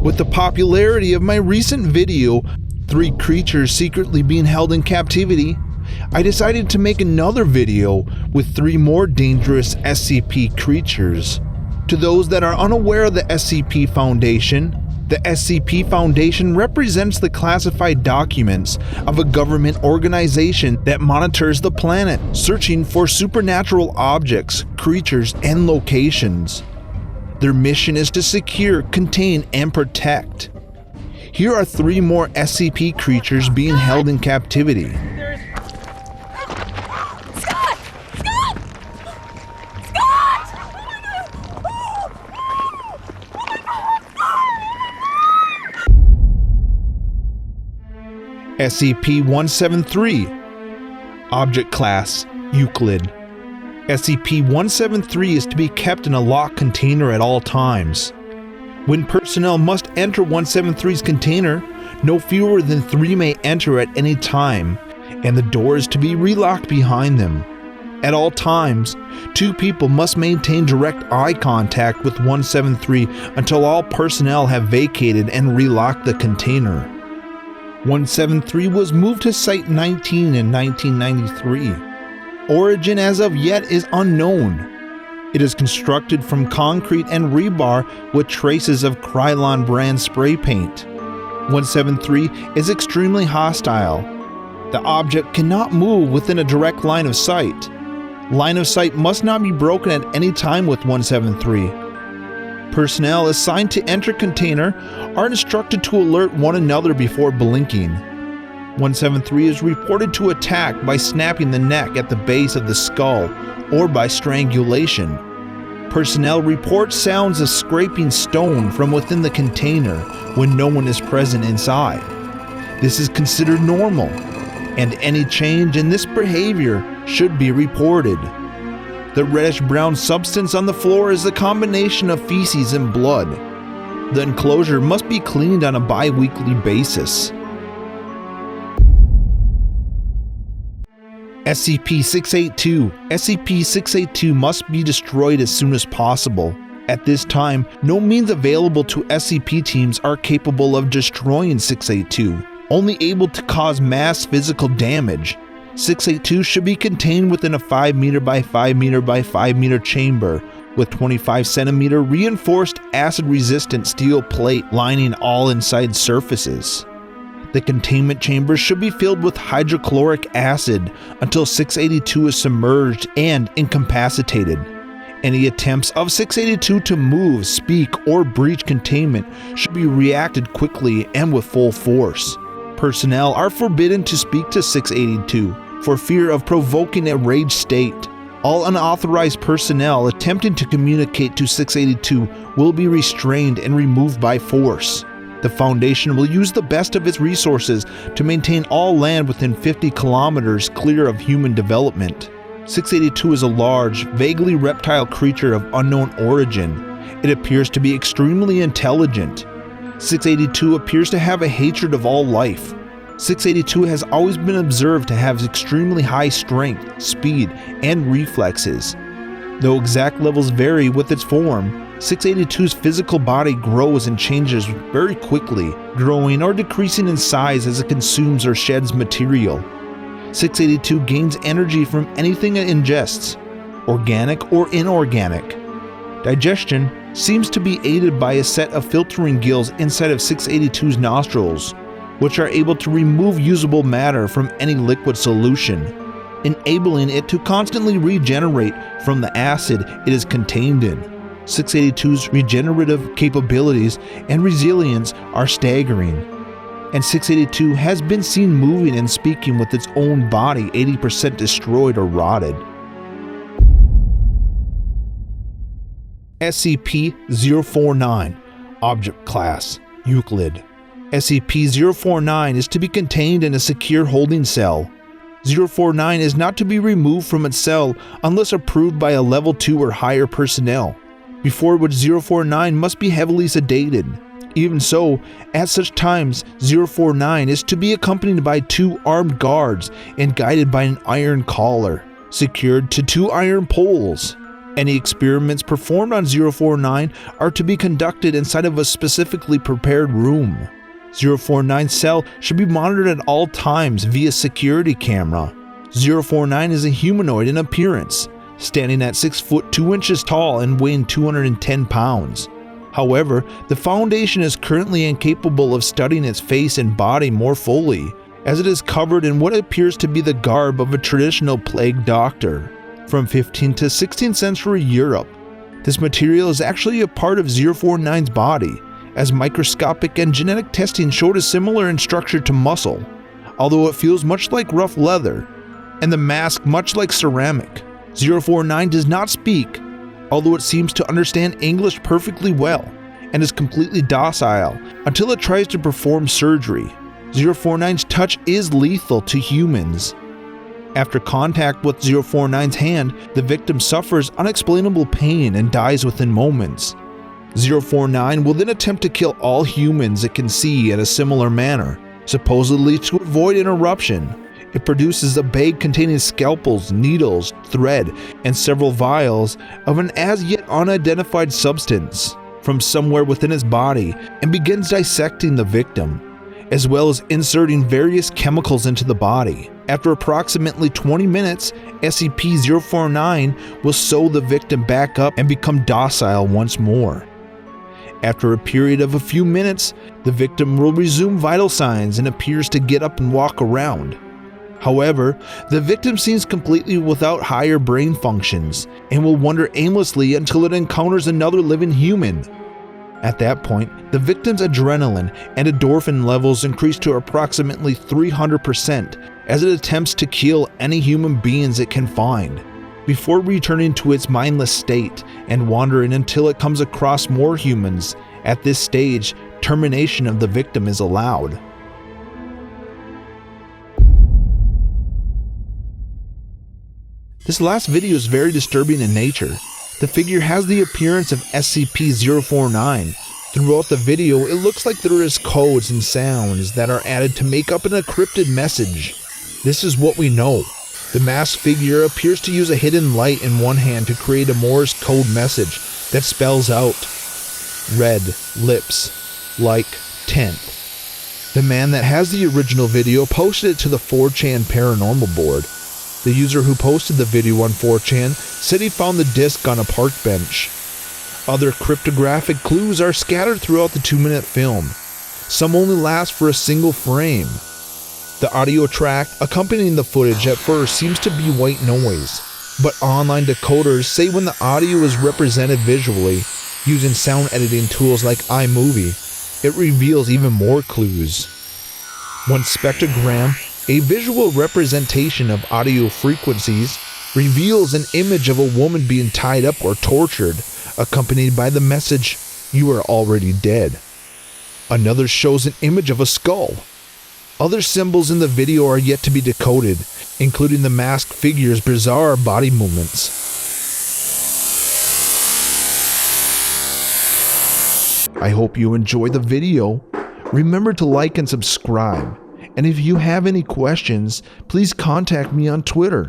With the popularity of my recent video, 3 creatures secretly being held in captivity, I decided to make another video with 3 more dangerous SCP creatures. To those that are unaware of the SCP Foundation, the SCP Foundation represents the classified documents of a government organization that monitors the planet, searching for supernatural objects, creatures, and locations. Their mission is to secure, contain, and protect. Here are 3 more SCP creatures being held in captivity. SCP-173. Object Class: Euclid. SCP-173 is to be kept in a locked container at all times. When personnel must enter 173's container, no fewer than 3 may enter at any time, and the door is to be relocked behind them. At all times, 2 people must maintain direct eye contact with 173 until all personnel have vacated and relocked the container. 173 was moved to Site-19 in 1993. Origin as of yet is unknown. It is constructed from concrete and rebar with traces of Krylon brand spray paint. 173 is extremely hostile. The object cannot move within a direct line of sight. Line of sight must not be broken at any time with 173. Personnel assigned to enter container are instructed to alert one another before blinking. 173 is reported to attack by snapping the neck at the base of the skull or by strangulation. Personnel report sounds of scraping stone from within the container when no one is present inside. This is considered normal, and any change in this behavior should be reported. The reddish-brown substance on the floor is a combination of feces and blood. The enclosure must be cleaned on a bi-weekly basis. SCP-682. SCP-682 must be destroyed as soon as possible. At this time, no means available to SCP teams are capable of destroying 682, only able to cause mass physical damage. 682 should be contained within a 5 meter by 5 meter by 5 meter chamber with 25 centimeter reinforced acid-resistant steel plate lining all inside surfaces. The containment chamber should be filled with hydrochloric acid until 682 is submerged and incapacitated. Any attempts of 682 to move, speak, or breach containment should be reacted quickly and with full force. Personnel are forbidden to speak to 682 for fear of provoking a rage state. All unauthorized personnel attempting to communicate to 682 will be restrained and removed by force. The Foundation will use the best of its resources to maintain all land within 50 kilometers clear of human development. 682 is a large, vaguely reptile creature of unknown origin. It appears to be extremely intelligent. 682 appears to have a hatred of all life. 682 has always been observed to have extremely high strength, speed, and reflexes. Though exact levels vary with its form, 682's physical body grows and changes very quickly, growing or decreasing in size as it consumes or sheds material. 682 gains energy from anything it ingests, organic or inorganic. Digestion seems to be aided by a set of filtering gills inside of 682's nostrils, which are able to remove usable matter from any liquid solution, enabling it to constantly regenerate from the acid it is contained in. 682's regenerative capabilities and resilience are staggering, and 682 has been seen moving and speaking with its own body 80% destroyed or rotted. SCP-049. Object Class: Euclid. SCP-049 is to be contained in a secure holding cell. 049 is not to be removed from its cell unless approved by a Level 2 or higher personnel, before which 049 must be heavily sedated. Even so, at such times, 049 is to be accompanied by 2 armed guards and guided by an iron collar, secured to 2 iron poles. Any experiments performed on 049 are to be conducted inside of a specifically prepared room. 049's cell should be monitored at all times via security camera. 049 is a humanoid in appearance, standing at 6 foot 2 inches tall and weighing 210 pounds. However, the Foundation is currently incapable of studying its face and body more fully, as it is covered in what appears to be the garb of a traditional plague doctor from 15th to 16th century Europe. This material is actually a part of 049's body, as microscopic and genetic testing showed a similar in structure to muscle, although it feels much like rough leather, and the mask much like ceramic. 049 does not speak, although it seems to understand English perfectly well, and is completely docile until it tries to perform surgery. 049's touch is lethal to humans. After contact with 049's hand, the victim suffers unexplainable pain and dies within moments. 049 will then attempt to kill all humans it can see in a similar manner, supposedly to avoid interruption. It produces a bag containing scalpels, needles, thread, and several vials of an as yet unidentified substance from somewhere within his body and begins dissecting the victim, as well as inserting various chemicals into the body. After approximately 20 minutes, SCP-049 will sew the victim back up and become docile once more. After a period of a few minutes, the victim will resume vital signs and appears to get up and walk around. However, the victim seems completely without higher brain functions and will wander aimlessly until it encounters another living human. At that point, the victim's adrenaline and endorphin levels increase to approximately 300% as it attempts to kill any human beings it can find, before returning to its mindless state and wandering until it comes across more humans. At this stage, termination of the victim is allowed. This last video is very disturbing in nature. The figure has the appearance of SCP-049. Throughout the video, it looks like there is codes and sounds that are added to make up an encrypted message. This is what we know. The masked figure appears to use a hidden light in one hand to create a Morse code message that spells out red lips like 10th. The man that has the original video posted it to the 4chan paranormal board. The user who posted the video on 4chan said he found the disc on a park bench. Other cryptographic clues are scattered throughout the 2-minute film. Some only last for a single frame. The audio track accompanying the footage at first seems to be white noise, but online decoders say when the audio is represented visually, using sound editing tools like iMovie, it reveals even more clues. One spectrogram, a visual representation of audio frequencies, reveals an image of a woman being tied up or tortured, accompanied by the message, "You are already dead." Another shows an image of a skull. Other symbols in the video are yet to be decoded, including the masked figure's bizarre body movements. I hope you enjoyed the video. Remember to like and subscribe. And if you have any questions, please contact me on Twitter.